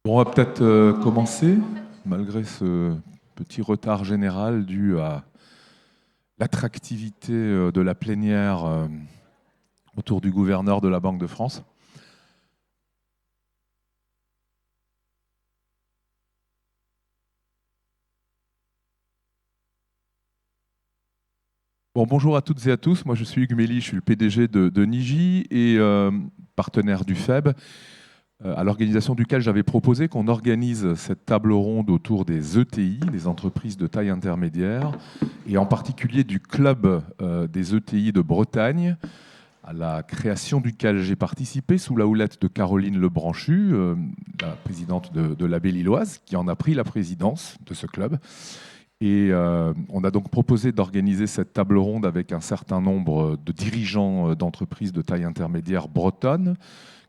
Bon, on va peut-être commencer, malgré ce petit retard général dû à l'attractivité de la plénière autour du gouverneur de la Banque de France. Bon, bonjour à toutes et à tous, moi je suis Hugues Mély, je suis le PDG de Niji et partenaire du FEB, à l'organisation duquel j'avais proposé qu'on organise cette table ronde autour des ETI, des entreprises de taille intermédiaire, et en particulier du club des ETI de Bretagne, à la création duquel j'ai participé sous la houlette de Caroline Lebranchu, la présidente de la Belle-Illoise, qui en a pris la présidence de ce club. Et on a donc proposé d'organiser cette table ronde avec un certain nombre de dirigeants d'entreprises de taille intermédiaire bretonnes,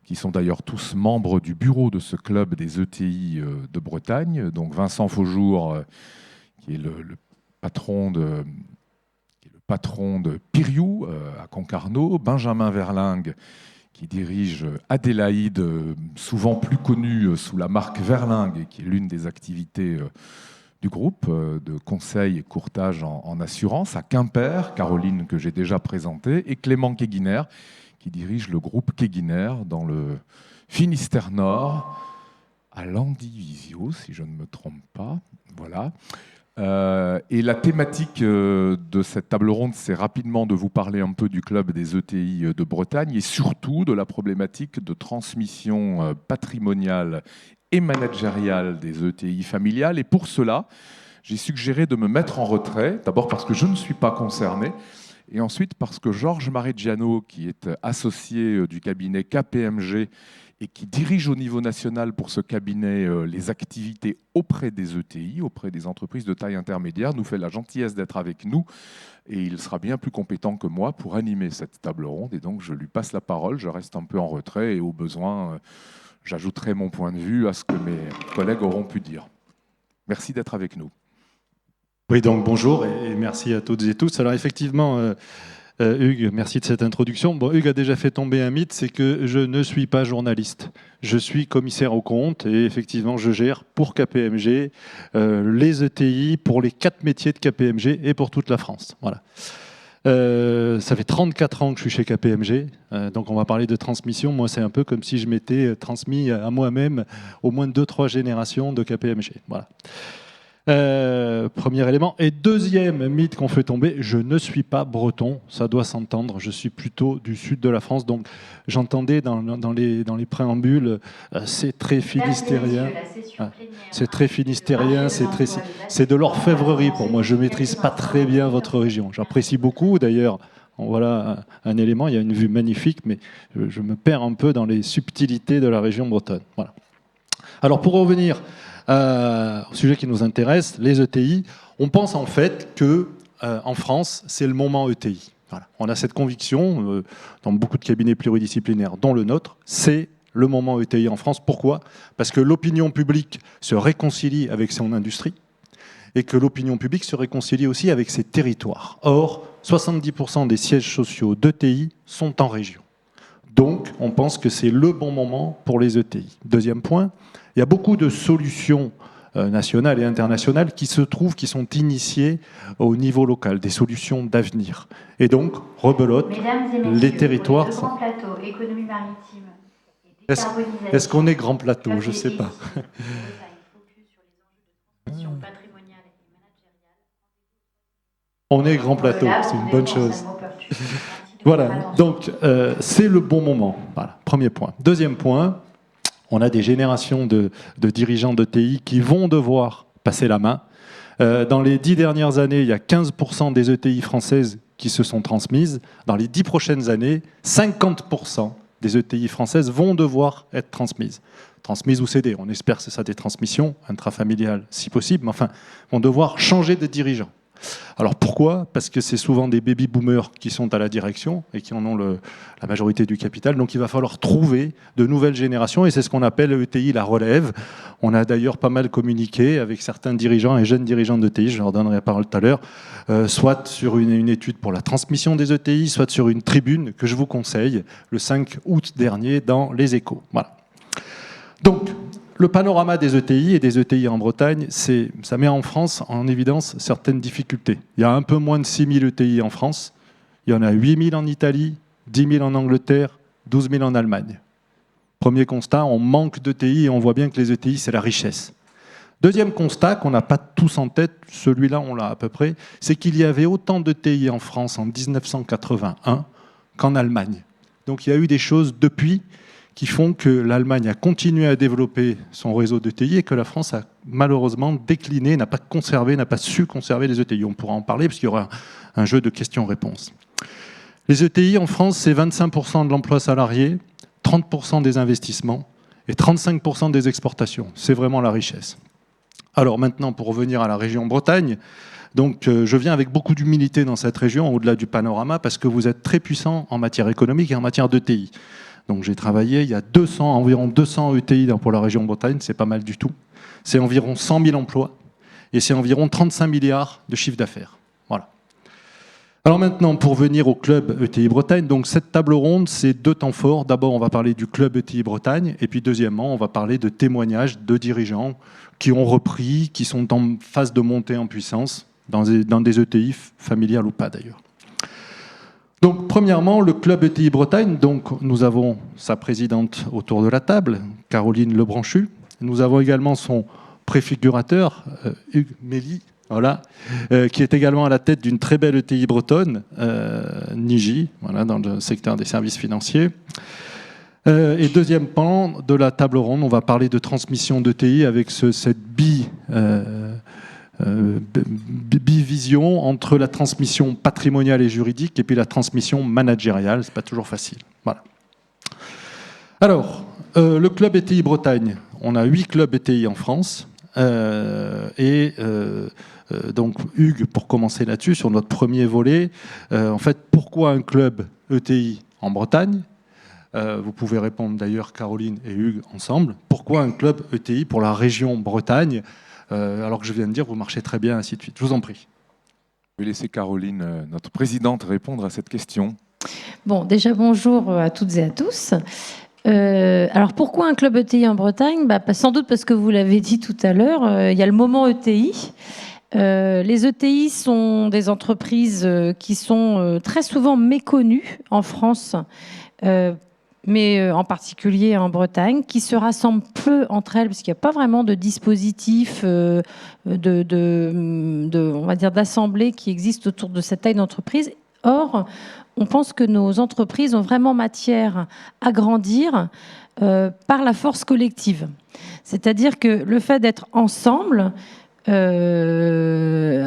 qui sont d'ailleurs tous membres du bureau de ce club des ETI de Bretagne. Donc Vincent Faujour, qui est le patron de Piriou à Concarneau, Benjamin Verlingue, qui dirige Adélaïde, souvent plus connue sous la marque Verlingue, qui est l'une des activités du groupe de conseil et courtage en assurance, à Quimper, Caroline que j'ai déjà présentée, et Clément Keguiner, qui dirige le groupe Keguiner dans le Finistère Nord, à Landivisiau, si je ne me trompe pas. Voilà. Et la thématique de cette table ronde, c'est rapidement de vous parler un peu du club des ETI de Bretagne et surtout de la problématique de transmission patrimoniale et managériale des ETI familiales. Et pour cela, j'ai suggéré de me mettre en retrait, d'abord parce que je ne suis pas concerné, et ensuite parce que Georges Mareggiano, qui est associé du cabinet KPMG et qui dirige au niveau national pour ce cabinet les activités auprès des ETI, auprès des entreprises de taille intermédiaire, nous fait la gentillesse d'être avec nous et il sera bien plus compétent que moi pour animer cette table ronde. Et donc je lui passe la parole, je reste un peu en retrait et au besoin, j'ajouterai mon point de vue à ce que mes collègues auront pu dire. Merci d'être avec nous. Oui, donc bonjour et merci à toutes et tous. Alors effectivement, Hugues, merci de cette introduction. Bon, Hugues a déjà fait tomber un mythe, c'est que je ne suis pas journaliste. Je suis commissaire aux comptes et effectivement, je gère pour KPMG les ETI pour les 4 métiers de KPMG et pour toute la France. Voilà. Ça fait 34 ans que je suis chez KPMG, donc on va parler de transmission. Moi, c'est un peu comme si je m'étais transmis à moi-même au moins 2-3 générations de KPMG. Voilà. Premier élément. Et deuxième mythe qu'on fait tomber, je ne suis pas breton, ça doit s'entendre, je suis plutôt du sud de la France. Donc j'entendais dans les préambules, c'est très finistérien. C'est très finistérien, c'est de l'orfèvrerie pour moi. Je ne maîtrise pas très bien votre région. J'apprécie beaucoup d'ailleurs. Voilà un élément, il y a une vue magnifique, mais je me perds un peu dans les subtilités de la région bretonne. Voilà. Alors pour revenir au sujet qui nous intéresse, les ETI, on pense en fait que en France, c'est le moment ETI. Voilà. On a cette conviction dans beaucoup de cabinets pluridisciplinaires, dont le nôtre, c'est le moment ETI en France. Pourquoi ? Parce que l'opinion publique se réconcilie avec son industrie et que l'opinion publique se réconcilie aussi avec ses territoires. Or, 70% des sièges sociaux d'ETI sont en région. Donc, on pense que c'est le bon moment pour les ETI. Deuxième point, il y a beaucoup de solutions nationales et internationales qui se trouvent, qui sont initiées au niveau local, des solutions d'avenir. Et donc, rebelote, les territoires... Le Grand Plateau, économie maritime. Est-ce qu'on est Grand Plateau ? Je ne sais pas. On est Grand Plateau, c'est une bonne chose. Voilà, donc c'est le bon moment. Voilà, premier point. Deuxième point, on a des générations de dirigeants d'ETI qui vont devoir passer la main. Dans les 10 dernières années, il y a 15% des ETI françaises qui se sont transmises. Dans les 10 prochaines années, 50% des ETI françaises vont devoir être transmises. Transmises ou cédées. On espère que c'est ça des transmissions, intrafamiliales si possible, mais enfin, vont devoir changer de dirigeants. Alors pourquoi ? Parce que c'est souvent des baby-boomers qui sont à la direction et qui en ont la majorité du capital. Donc il va falloir trouver de nouvelles générations et c'est ce qu'on appelle ETI la relève. On a d'ailleurs pas mal communiqué avec certains dirigeants et jeunes dirigeants d'ETI, je leur donnerai la parole tout à l'heure, soit sur une étude pour la transmission des ETI, soit sur une tribune que je vous conseille le 5 août dernier dans Les Échos. Voilà. Donc, le panorama des ETI et des ETI en Bretagne, ça met en France en évidence certaines difficultés. Il y a un peu moins de 6 000 ETI en France, il y en a 8 000 en Italie, 10 000 en Angleterre, 12 000 en Allemagne. Premier constat, on manque d'ETI et on voit bien que les ETI, c'est la richesse. Deuxième constat, qu'on n'a pas tous en tête, celui-là on l'a à peu près, c'est qu'il y avait autant d'ETI en France en 1981 qu'en Allemagne. Donc il y a eu des choses depuis qui font que l'Allemagne a continué à développer son réseau d'ETI et que la France a malheureusement décliné, n'a pas su conserver les ETI. On pourra en parler parce qu'il y aura un jeu de questions-réponses. Les ETI en France, c'est 25% de l'emploi salarié, 30% des investissements et 35% des exportations. C'est vraiment la richesse. Alors maintenant, pour revenir à la région Bretagne, donc, je viens avec beaucoup d'humilité dans cette région, au-delà du panorama, parce que vous êtes très puissant en matière économique et en matière d'ETI. Donc j'ai travaillé, il y a environ 200 ETI pour la région Bretagne, c'est pas mal du tout. C'est environ 100 000 emplois et c'est environ 35 milliards de chiffre d'affaires. Voilà. Alors maintenant, pour venir au club ETI Bretagne, donc cette table ronde, c'est 2 temps forts. D'abord, on va parler du club ETI Bretagne, et puis deuxièmement, on va parler de témoignages de dirigeants qui ont repris, qui sont en phase de montée en puissance, dans des ETI familiales ou pas d'ailleurs. Donc, premièrement, le club ETI Bretagne, donc, nous avons sa présidente autour de la table, Caroline Lebranchu. Nous avons également son préfigurateur, Hugues Méli, voilà, qui est également à la tête d'une très belle ETI bretonne, Niji, voilà, dans le secteur des services financiers. Et deuxième pan de la table ronde, on va parler de transmission d'ETI avec cette bivision entre la transmission patrimoniale et juridique et puis la transmission managériale. C'est pas toujours facile. Voilà. Alors, le club ETI Bretagne, on a 8 clubs ETI en France. Donc, Hugues, pour commencer là-dessus, sur notre premier volet, en fait, pourquoi un club ETI en Bretagne ? Vous pouvez répondre d'ailleurs, Caroline et Hugues, ensemble. Pourquoi un club ETI pour la région Bretagne ? Alors que je viens de dire, vous marchez très bien, ainsi de suite. Je vous en prie. Je vais laisser Caroline, notre présidente, répondre à cette question. Bon, déjà, bonjour à toutes et à tous. Alors, pourquoi un club ETI en Bretagne ? Sans doute parce que vous l'avez dit tout à l'heure, il y a le moment ETI. Les ETI sont des entreprises qui sont très souvent méconnues en France, mais en particulier en Bretagne, qui se rassemblent peu entre elles, parce qu'il n'y a pas vraiment de dispositif on va dire, d'assemblée qui existe autour de cette taille d'entreprise. Or, on pense que nos entreprises ont vraiment matière à grandir par la force collective. C'est-à-dire que le fait d'être ensemble,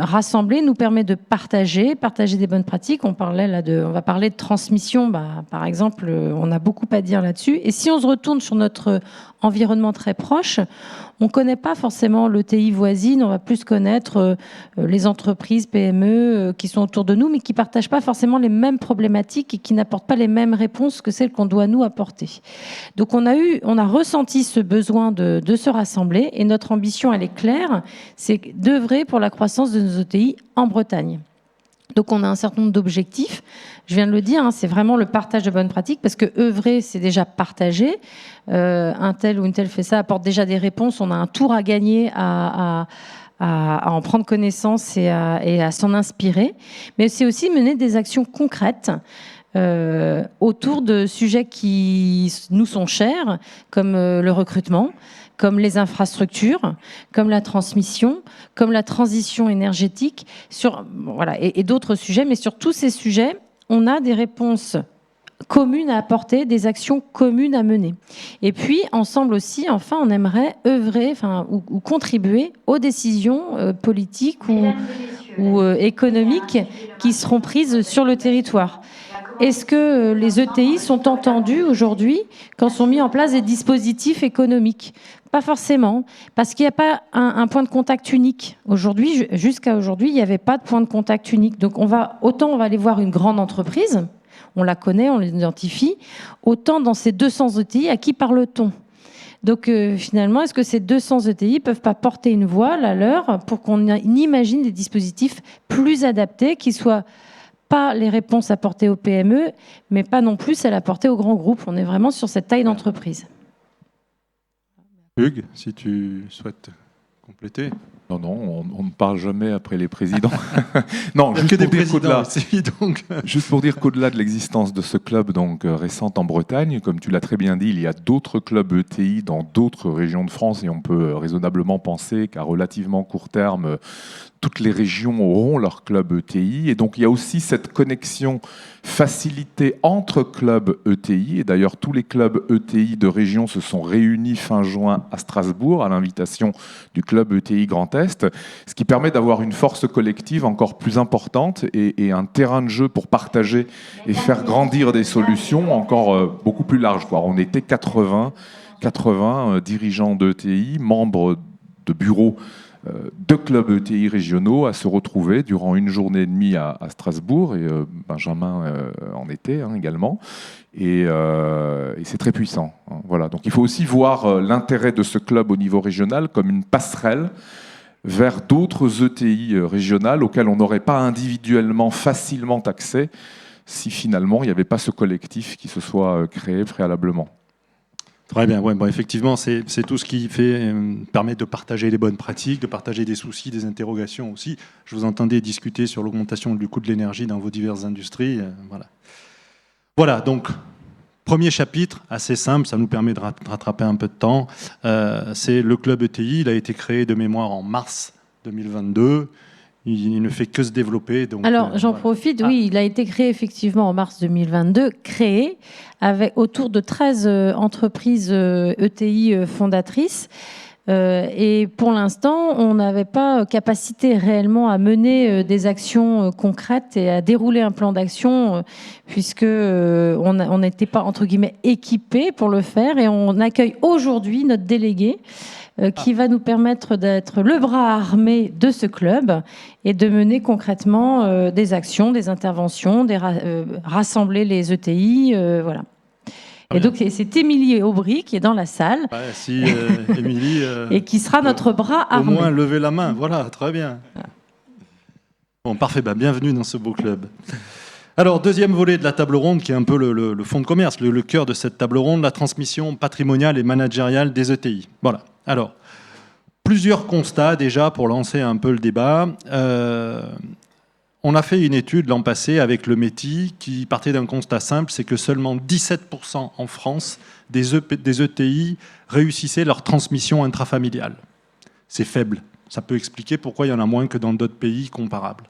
rassembler nous permet de partager des bonnes pratiques. On va parler de transmission, par exemple, on a beaucoup à dire là-dessus. Et si on se retourne sur notre environnement très proche, on ne connaît pas forcément l'ETI voisine, on va plus connaître les entreprises PME qui sont autour de nous, mais qui ne partagent pas forcément les mêmes problématiques et qui n'apportent pas les mêmes réponses que celles qu'on doit nous apporter. Donc on a ressenti ce besoin de se rassembler, et notre ambition, elle est claire, c'est d'œuvrer pour la croissance de nos ETI en Bretagne. Donc on a un certain nombre d'objectifs. Je viens de le dire, c'est vraiment le partage de bonnes pratiques, parce que œuvrer, c'est déjà partager. Un tel ou une telle fait ça, apporte déjà des réponses. On a un tour à gagner à en prendre connaissance et à s'en inspirer. Mais c'est aussi mener des actions concrètes autour de sujets qui nous sont chers, comme le recrutement, comme les infrastructures, comme la transmission, comme la transition énergétique, et d'autres sujets. Mais sur tous ces sujets, on a des réponses communes à apporter, des actions communes à mener. Et puis, ensemble aussi, enfin, on aimerait œuvrer ou contribuer aux décisions politiques ou économiques qui seront prises sur le territoire. Est-ce que les ETI sont entendus aujourd'hui quand sont mis en place des dispositifs économiques ? Pas forcément, parce qu'il n'y a pas un point de contact unique. Jusqu'à aujourd'hui, il n'y avait pas de point de contact unique. Donc autant on va aller voir une grande entreprise, on la connaît, on l'identifie, autant dans ces 200 ETI, à qui parle-t-on ? Donc finalement, est-ce que ces 200 ETI ne peuvent pas porter une voix, la leur, pour qu'on imagine des dispositifs plus adaptés, qui soient pas les réponses apportées aux PME, mais pas non plus celles apportées aux grands groupes. On est vraiment sur cette taille d'entreprise. Hugues, si tu souhaites compléter. Non, on ne parle jamais après les présidents. Non, Il n'y a que des présidents ici, donc. Juste pour dire qu'au-delà de l'existence de ce club donc, récente en Bretagne, comme tu l'as très bien dit, il y a d'autres clubs ETI dans d'autres régions de France et on peut raisonnablement penser qu'à relativement court terme, toutes les régions auront leur club ETI. Et donc il y a aussi cette connexion facilitée entre clubs ETI. Et d'ailleurs, tous les clubs ETI de région se sont réunis fin juin à Strasbourg à l'invitation du club ETI Grand Est, ce qui permet d'avoir une force collective encore plus importante et un terrain de jeu pour partager et faire grandir des solutions encore beaucoup plus larges, quoi. On était 80 dirigeants d'ETI, membres de bureaux de clubs ETI régionaux à se retrouver durant une journée et demie à Strasbourg, et Benjamin en était également. Et c'est très puissant. Voilà. Donc il faut aussi voir l'intérêt de ce club au niveau régional comme une passerelle vers d'autres ETI régionales auxquelles on n'aurait pas individuellement facilement accès si finalement il n'y avait pas ce collectif qui se soit créé préalablement. Très bien, ouais, bon, effectivement, c'est tout ce qui permet de partager les bonnes pratiques, de partager des soucis, des interrogations aussi. Je vous entendais discuter sur l'augmentation du coût de l'énergie dans vos diverses industries. Voilà, donc, premier chapitre, assez simple, ça nous permet de rattraper un peu de temps. C'est le club ETI, il a été créé de mémoire en mars 2022. Il ne fait que se développer. Donc, alors, j'en profite, oui, il a été créé effectivement en mars 2022, créé autour de 13 entreprises ETI fondatrices. Et pour l'instant, on n'avait pas capacité réellement à mener des actions concrètes et à dérouler un plan d'action, puisque on n'était pas, entre guillemets, équipés pour le faire. Et on accueille aujourd'hui notre délégué, qui va nous permettre d'être le bras armé de ce club et de mener concrètement des actions, des interventions, rassembler les ETI, voilà. Et donc, c'est Émilie Aubry qui est dans la salle. Ouais, si Émilie... et qui sera notre bras armé. Au moins, lever la main. Voilà, très bien. Bon, parfait. Bienvenue dans ce beau club. Alors, deuxième volet de la table ronde, qui est un peu le fonds de commerce, le cœur de cette table ronde, la transmission patrimoniale et managériale des ETI. Voilà. Alors, plusieurs constats déjà pour lancer un peu le débat. On a fait une étude l'an passé avec le METI qui partait d'un constat simple, c'est que seulement 17% en France des ETI réussissaient leur transmission intrafamiliale. C'est faible. Ça peut expliquer pourquoi il y en a moins que dans d'autres pays comparables.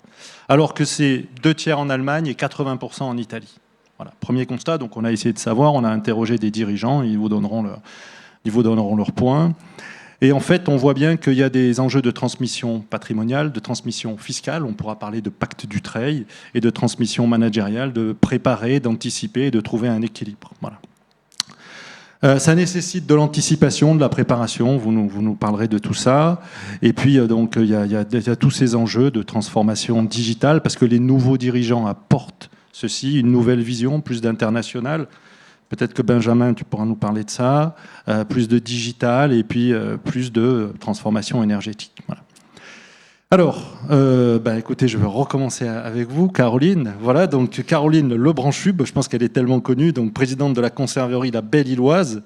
Alors que c'est 2/3 en Allemagne et 80% en Italie. Voilà, premier constat. Donc on a essayé de savoir, on a interrogé des dirigeants, ils vous donneront leur point. Et en fait, on voit bien qu'il y a des enjeux de transmission patrimoniale, de transmission fiscale, on pourra parler de pacte Dutreil, et de transmission managériale, de préparer, d'anticiper et de trouver un équilibre. Voilà. Ça nécessite de l'anticipation, de la préparation, vous nous parlerez de tout ça. Et puis, donc, il y a tous ces enjeux de transformation digitale, parce que les nouveaux dirigeants apportent ceci, une nouvelle vision, plus d'international. Peut-être que Benjamin, tu pourras nous parler de ça, plus de digital et puis plus de transformation énergétique. Voilà. Alors, écoutez, je vais recommencer avec vous, Caroline. Voilà, donc Caroline Lebranchube, je pense qu'elle est tellement connue, donc présidente de la conserverie La Belle-Illoise.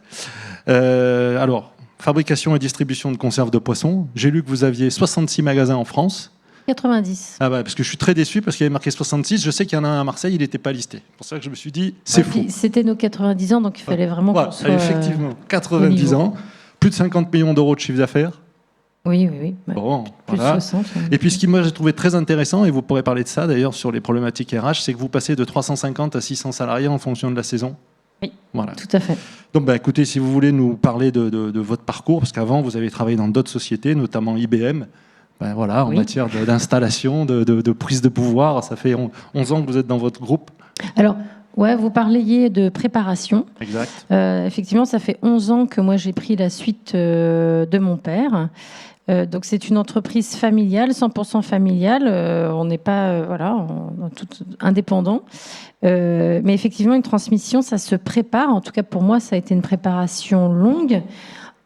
Alors, fabrication et distribution de conserves de poissons. J'ai lu que vous aviez 66 magasins en France. 90. Ah parce que je suis très déçu parce qu'il y avait marqué 66. Je sais qu'il y en a un à Marseille, il n'était pas listé. C'est pour ça que je me suis dit, c'est fou. C'était nos 90 ans, donc il fallait vraiment qu'on soit effectivement, 90 ans, plus de 50 millions d'euros de chiffre d'affaires. Oui. Bon, plus voilà. de 60. Et puis ce qui, moi, j'ai trouvé très intéressant, et vous pourrez parler de ça d'ailleurs sur les problématiques RH, c'est que vous passez de 350 à 600 salariés en fonction de la saison. Oui, voilà. Tout à fait. Donc, écoutez, si vous voulez nous parler de votre parcours, parce qu'avant, vous avez travaillé dans d'autres sociétés, notamment IBM, en matière d'installation, de prise de pouvoir, ça fait 11 ans que vous êtes dans votre groupe. Alors, vous parliez de préparation. Exact. Effectivement, ça fait 11 ans que moi j'ai pris la suite de mon père. Donc c'est une entreprise familiale, 100% familiale. On n'est pas tout indépendant. Mais effectivement, une transmission, ça se prépare. En tout cas, pour moi, ça a été une préparation longue.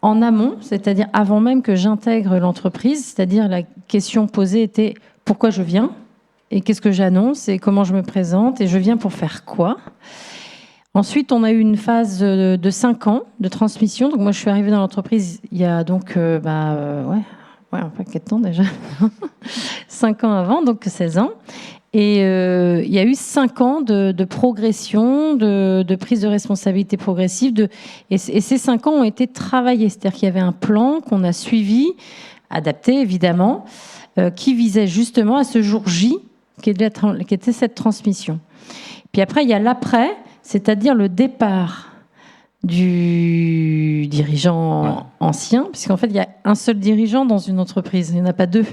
En amont, c'est-à-dire avant même que j'intègre l'entreprise, c'est-à-dire la question posée était pourquoi je viens et qu'est-ce que j'annonce et comment je me présente et je viens pour faire quoi. Ensuite, on a eu une phase de 5 ans de transmission. Donc moi, je suis arrivée dans l'entreprise il y a donc un paquet de temps déjà. 5 ans avant, donc 16 ans. Et il y a eu 5 ans de progression, de prise de responsabilité progressive. Et ces 5 ans ont été travaillés. C'est-à-dire qu'il y avait un plan qu'on a suivi, adapté évidemment, qui visait justement à ce jour J, qui était cette transmission. Puis après, il y a l'après, c'est-à-dire le départ du dirigeant ancien, puisqu'en fait, il y a un seul dirigeant dans une entreprise, il n'y en a pas deux.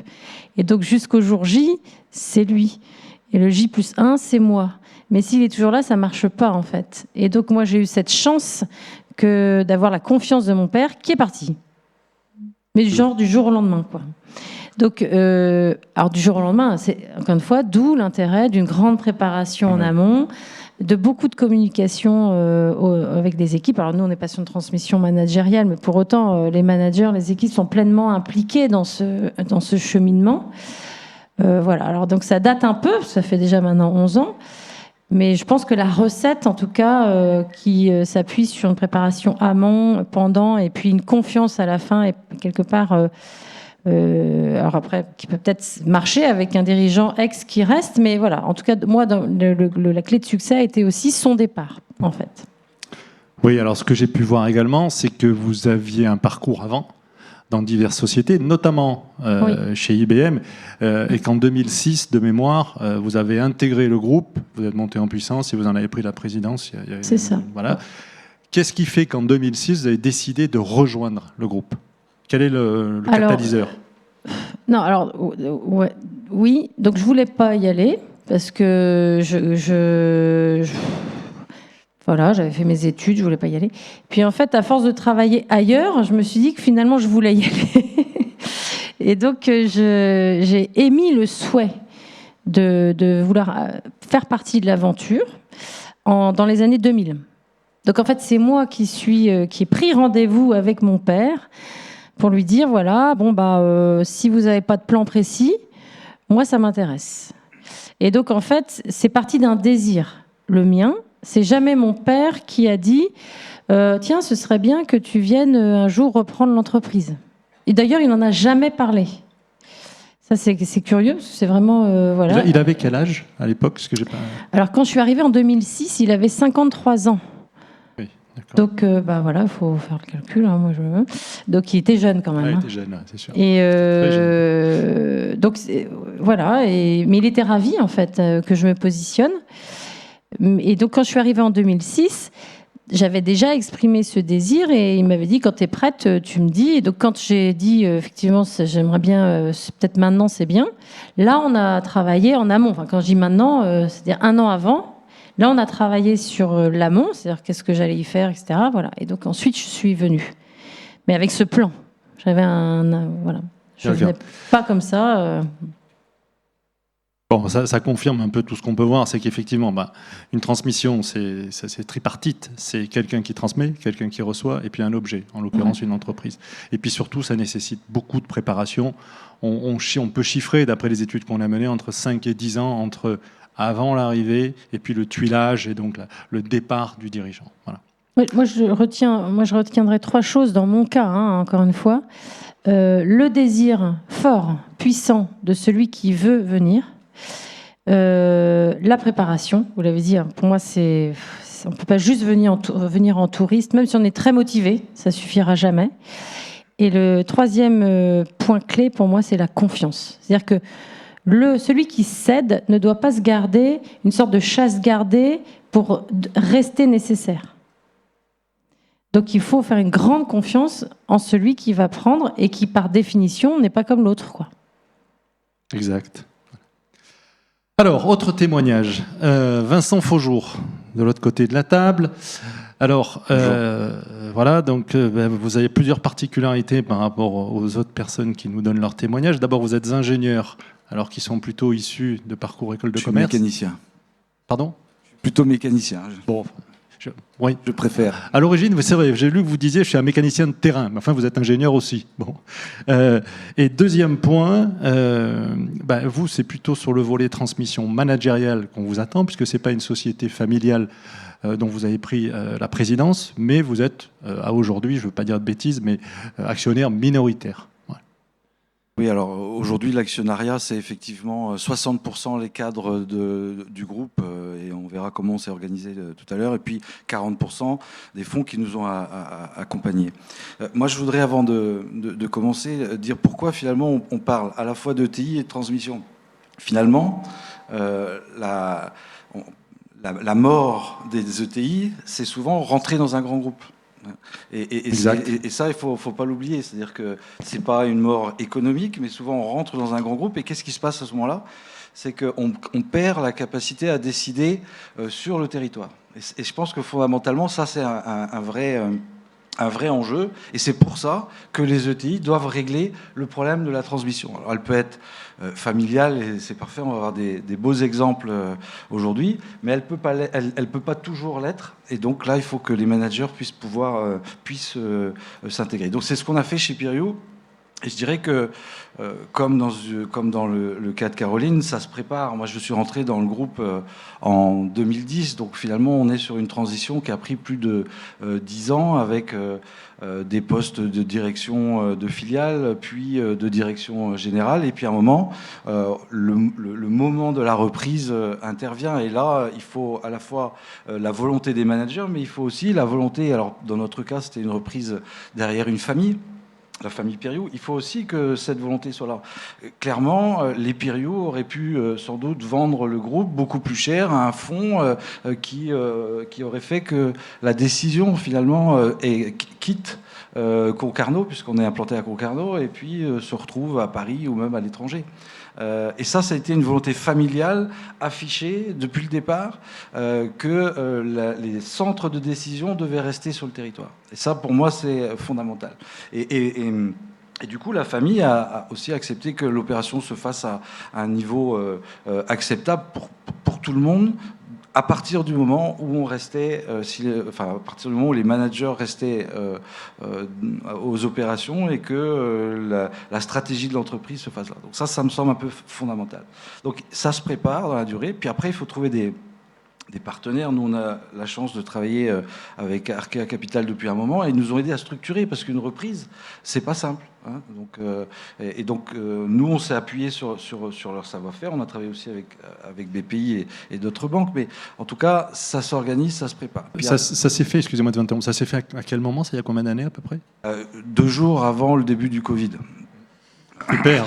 Et donc, jusqu'au jour J, c'est lui. Et le J+1, c'est moi. Mais s'il est toujours là, ça ne marche pas, en fait. Et donc, moi, j'ai eu cette chance d'avoir la confiance de mon père, qui est parti. Mais genre du jour au lendemain, quoi. Donc, alors du jour au lendemain, c'est encore une fois, d'où l'intérêt d'une grande préparation en amont, de beaucoup de communication avec des équipes. Alors nous, on n'est pas sur une transmission managériale, mais pour autant, les managers, les équipes sont pleinement impliquées dans ce cheminement. Voilà. Alors donc ça date un peu, ça fait déjà maintenant 11 ans. Mais je pense que la recette, en tout cas, qui s'appuie sur une préparation amont, pendant, et puis une confiance à la fin, et quelque part, alors après, qui peut peut-être marcher avec un dirigeant ex qui reste, mais voilà. En tout cas, moi, la clé de succès a été aussi son départ, en fait. Oui, alors ce que j'ai pu voir également, c'est que vous aviez un parcours avant dans diverses sociétés, notamment chez IBM, et qu'en 2006, de mémoire, vous avez intégré le groupe, vous êtes monté en puissance et vous en avez pris la présidence. C'est ça. Voilà. Qu'est-ce qui fait qu'en 2006, vous avez décidé de rejoindre le groupe ? Quel est le catalyseur ? Non, alors, oui, donc je ne voulais pas y aller, parce que voilà, j'avais fait mes études, je ne voulais pas y aller. Puis en fait, à force de travailler ailleurs, je me suis dit que finalement, je voulais y aller. Et donc, j'ai émis le souhait de vouloir faire partie de l'aventure dans les années 2000. Donc en fait, c'est moi qui ai pris rendez-vous avec mon père pour lui dire, voilà, si vous n'avez pas de plan précis, moi, ça m'intéresse. Et donc, en fait, c'est parti d'un désir, le mien. C'est jamais mon père qui a dit tiens, ce serait bien que tu viennes un jour reprendre l'entreprise. Et d'ailleurs, il n'en a jamais parlé. Ça, c'est curieux, parce que c'est vraiment... voilà. Il avait quel âge à l'époque ? Alors, quand je suis arrivée en 2006, il avait 53 ans. Oui, d'accord. Donc, voilà, il faut faire le calcul. Hein, donc, il était jeune quand même. Il était jeune, c'est sûr. Et donc, voilà. Mais il était ravi, en fait, que je me positionne. Et donc, quand je suis arrivée en 2006, j'avais déjà exprimé ce désir et il m'avait dit, quand tu es prête, tu me dis. Et donc, quand j'ai dit, effectivement, j'aimerais bien, peut-être maintenant, c'est bien. Là, on a travaillé en amont. Enfin, quand je dis maintenant, c'est-à-dire 1 an avant. Là, on a travaillé sur l'amont, c'est-à-dire qu'est-ce que j'allais y faire, etc. Voilà. Et donc, ensuite, je suis venue. Mais avec ce plan. J'avais voilà. Je ne venais pas comme ça. Bon, ça confirme un peu tout ce qu'on peut voir, c'est qu'effectivement, une transmission, c'est tripartite. C'est quelqu'un qui transmet, quelqu'un qui reçoit, et puis un objet, en l'occurrence une entreprise. Et puis surtout, ça nécessite beaucoup de préparation. On peut chiffrer, d'après les études qu'on a menées, entre 5 et 10 ans, entre avant l'arrivée et puis le tuilage et donc le départ du dirigeant. Voilà. Moi, je retiendrai 3 choses dans mon cas, encore une fois. Le désir fort, puissant de celui qui veut venir. La préparation, vous l'avez dit, pour moi, on ne peut pas juste venir en touriste, même si on est très motivé, ça ne suffira jamais. Et le 3e point clé, pour moi, c'est la confiance. C'est-à-dire que celui qui cède ne doit pas se garder une sorte de chasse gardée pour rester nécessaire. Donc il faut faire une grande confiance en celui qui va prendre et qui, par définition, n'est pas comme l'autre, quoi. Exact. Alors, autre témoignage. Vincent Faujour, de l'autre côté de la table. Alors, voilà, donc vous avez plusieurs particularités par rapport aux autres personnes qui nous donnent leur témoignage. D'abord, vous êtes ingénieur, alors qu'ils sont plutôt issus de parcours école de commerce. Je suis mécanicien. Pardon ? Plutôt mécanicien. Bon, Oui. Je préfère. À l'origine, c'est vrai, j'ai lu que vous disiez je suis un mécanicien de terrain, mais enfin vous êtes ingénieur aussi. Bon. Et deuxième point, vous c'est plutôt sur le volet transmission managériale qu'on vous attend, puisque c'est pas une société familiale dont vous avez pris la présidence, mais vous êtes à aujourd'hui, je ne veux pas dire de bêtises, mais actionnaire minoritaire. Ouais. Oui, alors aujourd'hui, l'actionnariat, c'est effectivement 60% les cadres du groupe, et on verra comment on s'est organisé tout à l'heure, et puis 40% des fonds qui nous ont accompagnés. Moi, je voudrais, avant de commencer, dire pourquoi finalement on parle à la fois d'ETI et de transmission. Finalement, la mort des ETI, c'est souvent rentrer dans un grand groupe. Et ça, il faut pas l'oublier. C'est-à-dire que c'est pas une mort économique, mais souvent on rentre dans un grand groupe. Et qu'est-ce qui se passe à ce moment-là? C'est qu'on perd la capacité à décider sur le territoire. Et je pense que fondamentalement, ça, c'est un vrai enjeu. Et c'est pour ça que les ETI doivent régler le problème de la transmission. Alors, elle peut être familiale, et c'est parfait, on va avoir des beaux exemples aujourd'hui, mais elle peut pas toujours l'être. Et donc là, il faut que les managers puissent s'intégrer. Donc c'est ce qu'on a fait chez Piriou. Et je dirais que, comme dans le cas de Caroline, ça se prépare. Moi, je suis rentré dans le groupe en 2010, donc finalement, on est sur une transition qui a pris plus de 10 ans, avec des postes de direction de filiale, puis de direction générale. Et puis à un moment, le moment de la reprise intervient. Et là, il faut à la fois la volonté des managers, mais il faut aussi la volonté, alors dans notre cas, c'était une reprise derrière une famille, la famille Piriou. Il faut aussi que cette volonté soit là. Clairement, les Piriou auraient pu sans doute vendre le groupe beaucoup plus cher à un fonds qui aurait fait que la décision finalement quitte Concarneau, puisqu'on est implanté à Concarneau, et puis se retrouve à Paris ou même à l'étranger. Et ça a été une volonté familiale affichée depuis le départ, que les centres de décision devaient rester sur le territoire. Et ça, pour moi, c'est fondamental. Et du coup, la famille a aussi accepté que l'opération se fasse à un niveau acceptable pour tout le monde, à partir du moment où on restait, à partir du moment où les managers restaient aux opérations, et que la stratégie de l'entreprise se fasse là. Donc ça me semble un peu fondamental. Donc ça se prépare dans la durée. Puis après, il faut trouver des partenaires. Nous, on a la chance de travailler avec Arkea Capital depuis un moment, et ils nous ont aidés à structurer, parce qu'une reprise, c'est pas simple. Hein. Donc, nous, on s'est appuyé sur leur savoir-faire. On a travaillé aussi avec BPI et d'autres banques, mais en tout cas, ça s'organise, ça se prépare. Ça s'est fait, excusez-moi de vous interrompre, ça s'est fait à quel moment? Ça, il y a combien d'années à peu près? 2 jours avant le début du Covid. Super.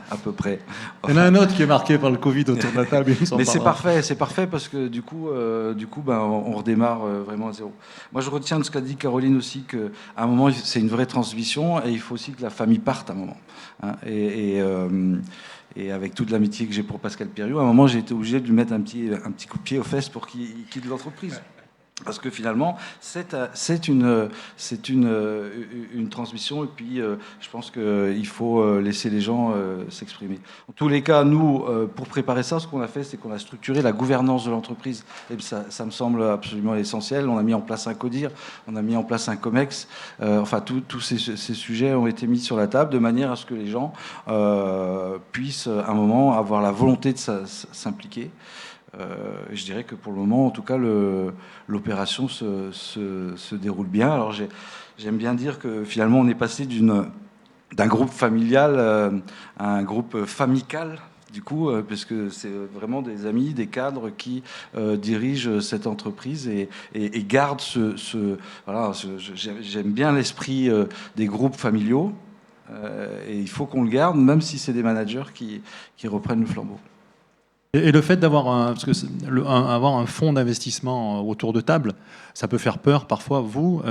À peu près. Il y en a un autre qui est marqué par le Covid autour de la table. Mais c'est parfait parce que du coup, on redémarre vraiment à zéro. Moi, je retiens de ce qu'a dit Caroline aussi, qu'à un moment, c'est une vraie transmission, et il faut aussi que la famille parte à un moment. Hein. Et avec toute l'amitié que j'ai pour Pascal Piriou, à un moment, j'ai été obligé de lui mettre un petit coup de pied aux fesses pour qu'il quitte l'entreprise. Parce que finalement, c'est une transmission, et puis je pense qu'il faut laisser les gens s'exprimer. En tous les cas, nous, pour préparer ça, ce qu'on a fait, c'est qu'on a structuré la gouvernance de l'entreprise. Et ça me semble absolument essentiel. On a mis en place un CODIR, on a mis en place un COMEX. Tous ces sujets ont été mis sur la table, de manière à ce que les gens puissent, à un moment, avoir la volonté de s'impliquer. Je dirais que pour le moment, en tout cas, l'opération se déroule bien. Alors j'aime bien dire que finalement, on est passé d'un groupe familial à un groupe famical, du coup, parce que c'est vraiment des amis, des cadres qui dirigent cette entreprise et gardent j'aime bien l'esprit des groupes familiaux, et il faut qu'on le garde, même si c'est des managers qui reprennent le flambeau. Et le fait d'avoir avoir un fonds d'investissement autour de table, ça peut faire peur parfois. Vous,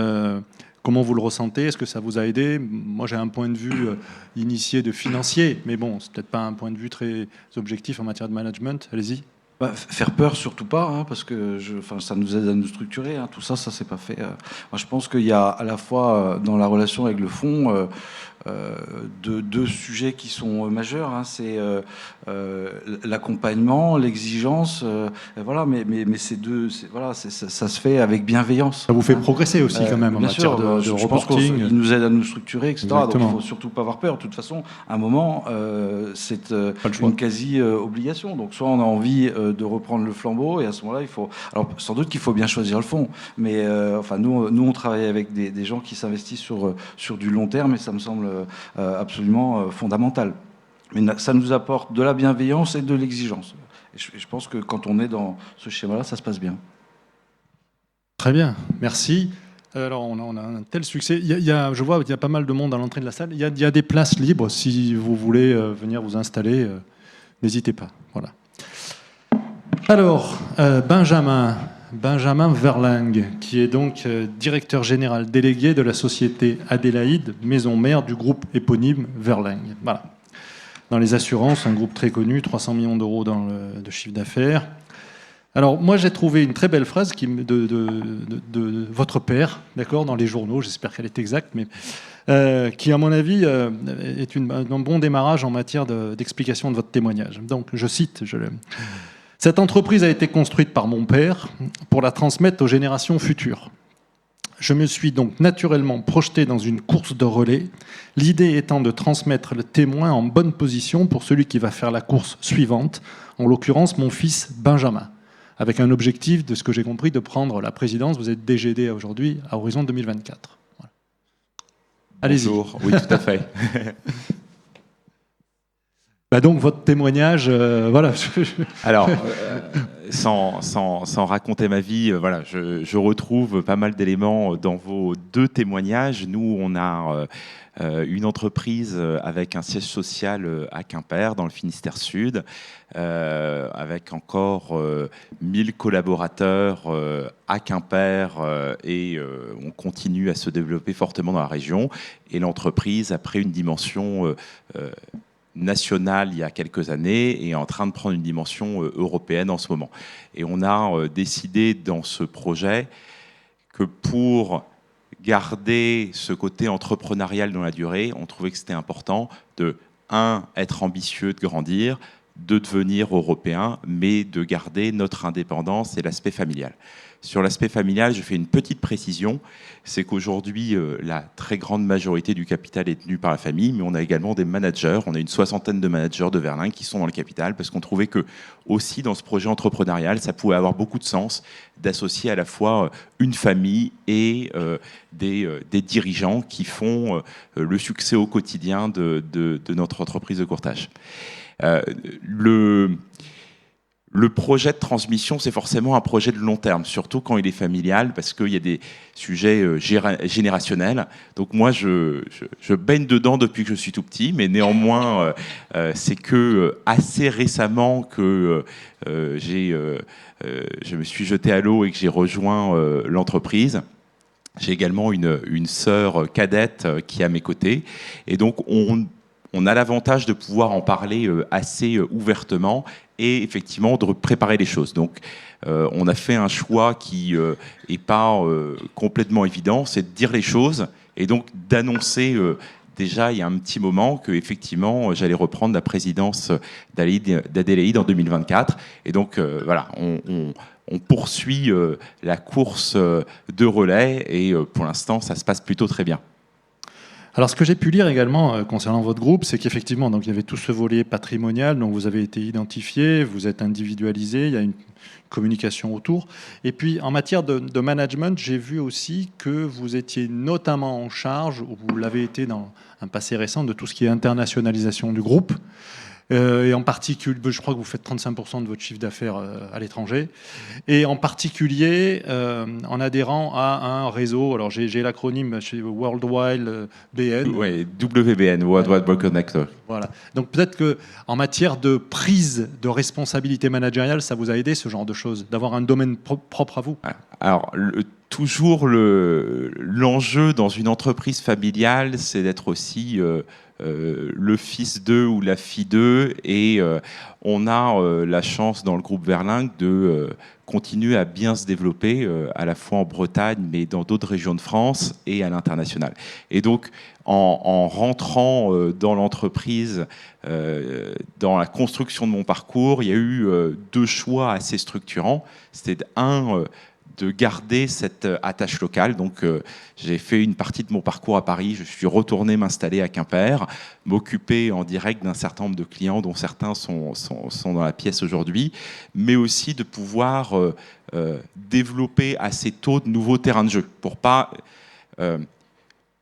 comment vous le ressentez? Est-ce que ça vous a aidé? Moi, j'ai un point de vue initié de financier, mais bon, c'est peut-être pas un point de vue très objectif en matière de management. Allez-y. Faire peur, surtout pas, hein, parce que ça nous aide à nous structurer. Hein, tout ça, c'est pas fait. Moi, je pense qu'il y a à la fois dans la relation avec le fonds, de deux sujets qui sont majeurs. Hein. C'est l'accompagnement, l'exigence. Voilà, mais ces deux, voilà, ça se fait avec bienveillance. Ça vous fait progresser aussi quand même en matière de je reporting. Pense qu'il nous aide à nous structurer, etc. Exactement. Donc il ne faut surtout pas avoir peur. De toute façon, à un moment, c'est une quasi-obligation. Donc soit on a envie de reprendre le flambeau, et à ce moment-là, il faut... Alors sans doute qu'il faut bien choisir le fond. Mais enfin, nous, on travaille avec des gens qui s'investissent sur du long terme, et ça me semble absolument fondamental. Mais ça nous apporte de la bienveillance et de l'exigence. Et je pense que quand on est dans ce schéma-là, ça se passe bien. Très bien, merci. Alors, on a un tel succès. Je vois qu'il y a pas mal de monde à l'entrée de la salle. Il y a des places libres. Si vous voulez venir vous installer, n'hésitez pas. Voilà. Alors, Benjamin Verlingue, qui est donc directeur général délégué de la société Adélaïde, maison mère du groupe éponyme Verlingue. Voilà. Dans les assurances, un groupe très connu, 300 millions d'euros de chiffre d'affaires. Alors, moi, j'ai trouvé une très belle phrase de votre père, d'accord, dans les journaux, j'espère qu'elle est exacte, mais qui, à mon avis, est un bon démarrage en matière d'explication de votre témoignage. Donc, je cite, cette entreprise a été construite par mon père pour la transmettre aux générations futures. Je me suis donc naturellement projeté dans une course de relais, l'idée étant de transmettre le témoin en bonne position pour celui qui va faire la course suivante, en l'occurrence mon fils Benjamin, avec un objectif, de ce que j'ai compris, de prendre la présidence. Vous êtes DGD aujourd'hui à horizon 2024. Voilà. Allez-y. Bonjour, oui, tout à fait. Donc votre témoignage, voilà. Alors, sans raconter ma vie, voilà, je retrouve pas mal d'éléments dans vos deux témoignages. Nous, on a une entreprise avec un siège social à Quimper, dans le Finistère Sud, avec encore 1000 collaborateurs à Quimper, et on continue à se développer fortement dans la région. Et l'entreprise a pris une dimension nationale il y a quelques années et est en train de prendre une dimension européenne en ce moment. Et on a décidé dans ce projet que pour garder ce côté entrepreneurial dans la durée, on trouvait que c'était important de, être ambitieux, de grandir, de devenir européen, mais de garder notre indépendance et l'aspect familial. Sur l'aspect familial, je fais une petite précision, c'est qu'aujourd'hui, la très grande majorité du capital est tenue par la famille, mais on a également des managers, on a une 60aine de managers de Verlingue qui sont dans le capital, parce qu'on trouvait que, aussi dans ce projet entrepreneurial, ça pouvait avoir beaucoup de sens d'associer à la fois une famille et des dirigeants qui font le succès au quotidien de notre entreprise de courtage. Le projet de transmission, c'est forcément un projet de long terme, surtout quand il est familial, parce qu'il y a des sujets générationnels. Donc moi, je baigne dedans depuis que je suis tout petit, mais néanmoins, c'est que assez récemment que je me suis jeté à l'eau et que j'ai rejoint l'entreprise. J'ai également une sœur cadette qui est à mes côtés. Et donc, on a l'avantage de pouvoir en parler assez ouvertement et effectivement de préparer les choses. Donc, on a fait un choix qui n'est pas complètement évident, c'est de dire les choses et donc d'annoncer déjà il y a un petit moment que effectivement j'allais reprendre la présidence d'Adélaïde en 2024. Et donc voilà, on poursuit la course de relais et pour l'instant ça se passe plutôt très bien. Alors, ce que j'ai pu lire également concernant votre groupe, c'est qu'effectivement, donc il y avait tout ce volet patrimonial, donc vous avez été identifié, vous êtes individualisé, il y a une communication autour. Et puis, en matière de management, j'ai vu aussi que vous étiez notamment en charge, ou vous l'avez été dans un passé récent, de tout ce qui est internationalisation du groupe. Et en particulier, je crois que vous faites 35% de votre chiffre d'affaires à l'étranger, et en particulier en adhérant à un réseau, alors j'ai l'acronyme chez Worldwide BN. Oui, WBN, Worldwide Broker Network. Voilà. Donc peut-être qu'en matière de prise de responsabilité managériale, ça vous a aidé, ce genre de choses, d'avoir un domaine propre à vous. Alors, toujours l'enjeu dans une entreprise familiale, c'est d'être aussi le fils d'eux ou la fille d'eux. Et on a la chance dans le groupe Verlingue de continuer à bien se développer, à la fois en Bretagne, mais dans d'autres régions de France et à l'international. Et donc, en rentrant dans l'entreprise, dans la construction de mon parcours, il y a eu deux choix assez structurants. C'était de garder cette attache locale. Donc, j'ai fait une partie de mon parcours à Paris. Je suis retourné m'installer à Quimper, m'occuper en direct d'un certain nombre de clients, dont certains sont dans la pièce aujourd'hui, mais aussi de pouvoir développer assez tôt de nouveaux terrains de jeu pour pas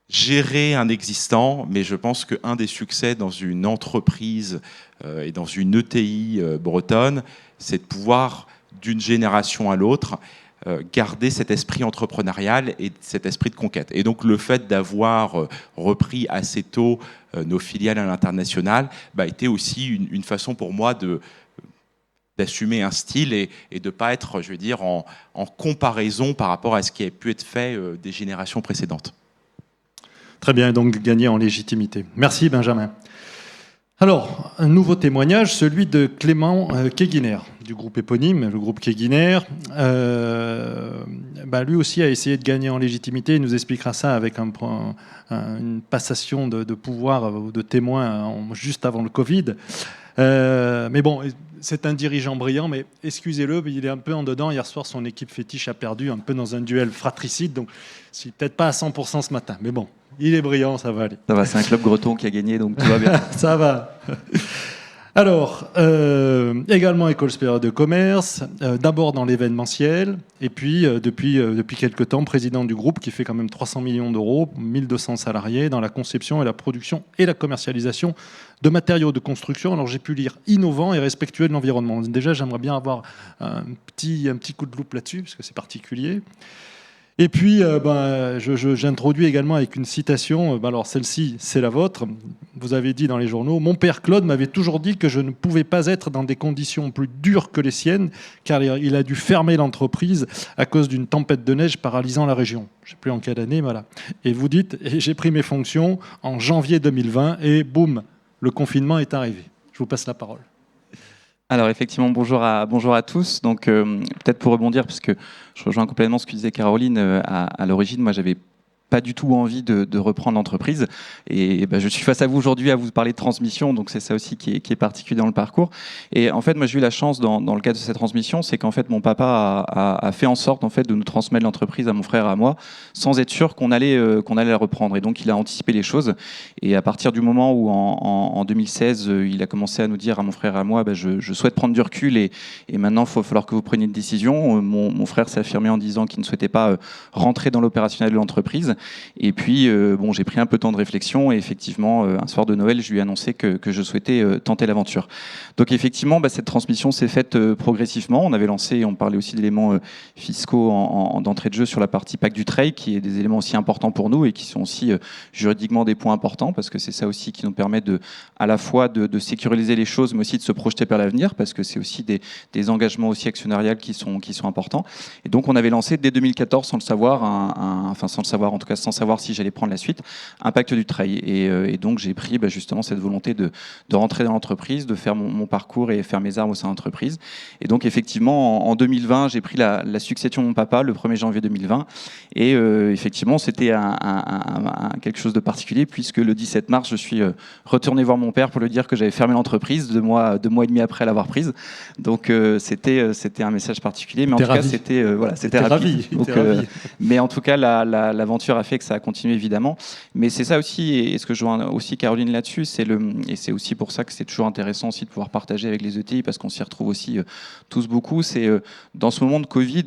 gérer un existant. Mais je pense qu'un des succès dans une entreprise et dans une ETI bretonne, c'est de pouvoir, d'une génération à l'autre, garder cet esprit entrepreneurial et cet esprit de conquête. Et donc le fait d'avoir repris assez tôt nos filiales à l'international était aussi une façon pour moi d'assumer un style et de ne pas être, je veux dire, en comparaison par rapport à ce qui a pu être fait des générations précédentes. Très bien, donc gagner en légitimité. Merci Benjamin. Alors, un nouveau témoignage, celui de Clément Keguiner, du groupe éponyme, le groupe Keguiner. Lui aussi a essayé de gagner en légitimité. Il nous expliquera ça avec une passation de pouvoir ou de témoin juste avant le Covid. Mais bon, c'est un dirigeant brillant, mais excusez-le, il est un peu en dedans. Hier soir, son équipe fétiche a perdu un peu dans un duel fratricide, donc c'est peut-être pas à 100% ce matin, mais bon. Il est brillant, ça va aller. Ça va, c'est un club breton qui a gagné, donc tout va bien. Ça va. Alors, également École supérieure de commerce, d'abord dans l'événementiel, et puis depuis quelques temps, président du groupe qui fait quand même 300 millions d'euros, 1200 salariés, dans la conception et la production et la commercialisation de matériaux de construction. Alors j'ai pu lire innovant et respectueux de l'environnement. Déjà, j'aimerais bien avoir un petit coup de loupe là-dessus, parce que c'est particulier. Et puis, j'introduis également avec une citation, alors celle-ci, c'est la vôtre. Vous avez dit dans les journaux, « Mon père Claude m'avait toujours dit que je ne pouvais pas être dans des conditions plus dures que les siennes, car il a dû fermer l'entreprise à cause d'une tempête de neige paralysant la région. » Je ne sais plus en quelle année, voilà. Et vous dites, et j'ai pris mes fonctions en janvier 2020, et boum, le confinement est arrivé. Je vous passe la parole. Alors effectivement, bonjour à tous. Donc peut-être pour rebondir, parce que je rejoins complètement ce que disait Caroline, à l'origine, moi j'avais pas du tout envie de reprendre l'entreprise. Et je suis face à vous aujourd'hui à vous parler de transmission, donc c'est ça aussi qui est particulier dans le parcours. Et en fait, moi j'ai eu la chance dans le cadre de cette transmission, c'est qu'en fait mon papa a fait en sorte en fait de nous transmettre l'entreprise à mon frère et à moi, sans être sûr qu'on allait la reprendre. Et donc il a anticipé les choses. Et à partir du moment où en 2016, il a commencé à nous dire à mon frère et à moi, je souhaite prendre du recul et maintenant il va falloir que vous preniez une décision. Mon frère s'est affirmé en disant qu'il ne souhaitait pas rentrer dans l'opérationnel de l'entreprise. Et puis, j'ai pris un peu de temps de réflexion et effectivement, un soir de Noël, je lui ai annoncé que je souhaitais tenter l'aventure. Donc effectivement, cette transmission s'est faite progressivement. On avait lancé, on parlait aussi d'éléments fiscaux d'entrée de jeu sur la partie Pacte Dutreil, qui est des éléments aussi importants pour nous et qui sont aussi juridiquement des points importants, parce que c'est ça aussi qui nous permet à la fois de sécuriser les choses, mais aussi de se projeter vers l'avenir, parce que c'est aussi des engagements aussi actionnariales qui sont importants. Et donc on avait lancé dès 2014, sans le savoir, en tout cas sans savoir si j'allais prendre la suite, un Pacte Dutreil. Et donc j'ai pris justement cette volonté de rentrer dans l'entreprise, de faire mon parcours et faire mes armes au sein de l'entreprise. Et donc effectivement, en 2020, j'ai pris la succession de mon papa le 1er janvier 2020. Et effectivement, c'était quelque chose de particulier, puisque le 17 mars, je suis retourné voir mon père pour lui dire que j'avais fermé l'entreprise 2 mois et demi après l'avoir prise. Donc c'était un message particulier, mais en tout cas c'était rapide. Donc, mais en tout cas l'aventure a fait que ça a continué évidemment. Mais c'est ça aussi, et ce que je vois aussi Caroline là-dessus, et c'est aussi pour ça que c'est toujours intéressant aussi de pouvoir partager avec les ETI, parce qu'on s'y retrouve aussi tous beaucoup. C'est dans ce moment de Covid,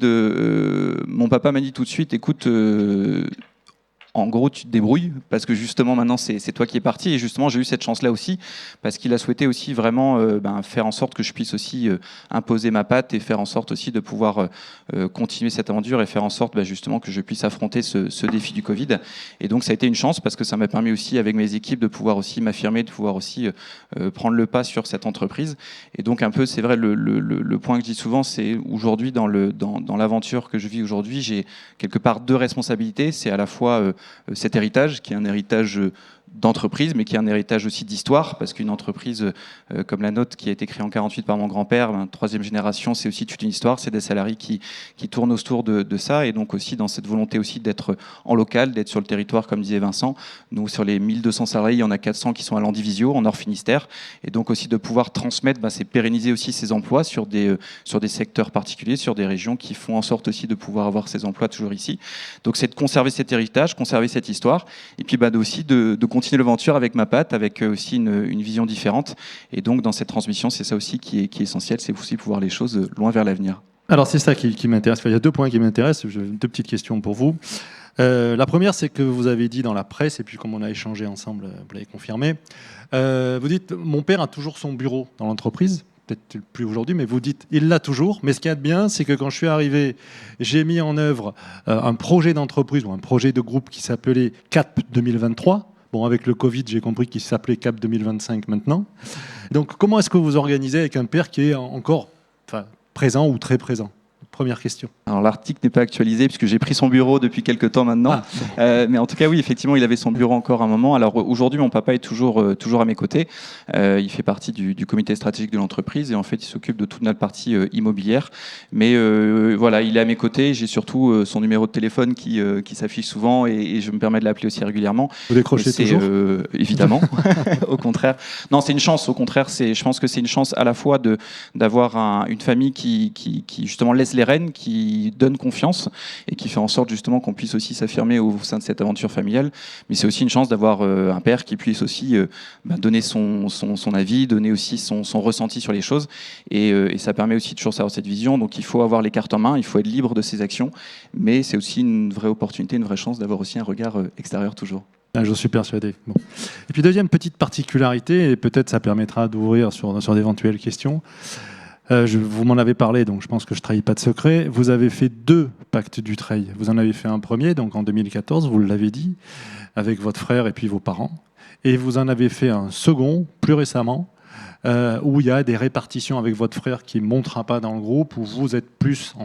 mon papa m'a dit tout de suite, écoute, en gros, tu te débrouilles, parce que justement, maintenant, c'est toi qui es parti. Et justement, j'ai eu cette chance-là aussi, parce qu'il a souhaité aussi vraiment faire en sorte que je puisse aussi imposer ma patte et faire en sorte aussi de pouvoir continuer cette aventure et faire en sorte justement que je puisse affronter ce défi du Covid. Et donc, ça a été une chance, parce que ça m'a permis aussi, avec mes équipes, de pouvoir aussi m'affirmer, de pouvoir aussi prendre le pas sur cette entreprise. Et donc, un peu, c'est vrai, le point que je dis souvent, c'est aujourd'hui, dans l'aventure que je vis aujourd'hui, j'ai quelque part deux responsabilités. C'est à la fois cet héritage, qui est un héritage d'entreprise, mais qui est un héritage aussi d'histoire, parce qu'une entreprise comme la nôtre, qui a été créée en 48 par mon grand-père, troisième génération, c'est aussi toute une histoire, c'est des salariés qui tournent autour de ça, et donc aussi dans cette volonté aussi d'être en local, d'être sur le territoire, comme disait Vincent. Nous, sur les 1200 salariés, il y en a 400 qui sont à Landivisio, en Nord-Finistère, et donc aussi de pouvoir transmettre, c'est pérenniser aussi ces emplois sur des secteurs particuliers, sur des régions qui font en sorte aussi de pouvoir avoir ces emplois toujours ici. Donc c'est de conserver cet héritage, conserver cette histoire, et puis aussi de continuer l'aventure avec ma patte, avec aussi une vision différente. Et donc, dans cette transmission, c'est ça aussi qui est essentiel, c'est aussi pouvoir les choses loin vers l'avenir. Alors, c'est ça qui m'intéresse. Enfin, il y a 2 points qui m'intéressent. J'ai 2 petites questions pour vous. La première, c'est que vous avez dit dans la presse, et puis comme on a échangé ensemble, vous l'avez confirmé, vous dites « Mon père a toujours son bureau dans l'entreprise ». Peut-être plus aujourd'hui, mais vous dites il l'a toujours. Mais ce qu'il y a de bien, c'est que quand je suis arrivé, j'ai mis en œuvre un projet d'entreprise ou un projet de groupe qui s'appelait CAP 2023. Bon, avec le Covid, j'ai compris qu'il s'appelait CAP 2025 maintenant. Donc, comment est-ce que vous organisez avec un père qui est encore présent ou très présent ? Première question. Alors l'article n'est pas actualisé puisque j'ai pris son bureau depuis quelques temps maintenant. Mais en tout cas, oui, effectivement, il avait son bureau encore un moment. Alors aujourd'hui, mon papa est toujours à mes côtés. Il fait partie du comité stratégique de l'entreprise et en fait, il s'occupe de toute notre partie immobilière. Mais voilà, il est à mes côtés. J'ai surtout son numéro de téléphone qui s'affiche souvent et je me permets de l'appeler aussi régulièrement. Vous décrochez toujours évidemment. Au contraire. Non, c'est une chance. Au contraire, je pense que c'est une chance à la fois d'avoir une famille qui justement laisse les rênes, qui donne confiance et qui fait en sorte justement qu'on puisse aussi s'affirmer au sein de cette aventure familiale. Mais c'est aussi une chance d'avoir un père qui puisse aussi donner son avis, donner aussi son ressenti sur les choses. Et ça permet aussi de toujours savoir cette vision. Donc il faut avoir les cartes en main, il faut être libre de ses actions. Mais c'est aussi une vraie opportunité, une vraie chance d'avoir aussi un regard extérieur toujours. Je suis persuadé. Bon. Et puis deuxième petite particularité, et peut-être ça permettra d'ouvrir sur d'éventuelles questions. Vous m'en avez parlé, donc je pense que je ne trahis pas de secret. Vous avez fait 2 pactes du trail. Vous en avez fait un premier, donc en 2014, vous l'avez dit, avec votre frère et puis vos parents. Et vous en avez fait un second, plus récemment, où il y a des répartitions avec votre frère qui ne montera pas dans le groupe, où vous êtes plus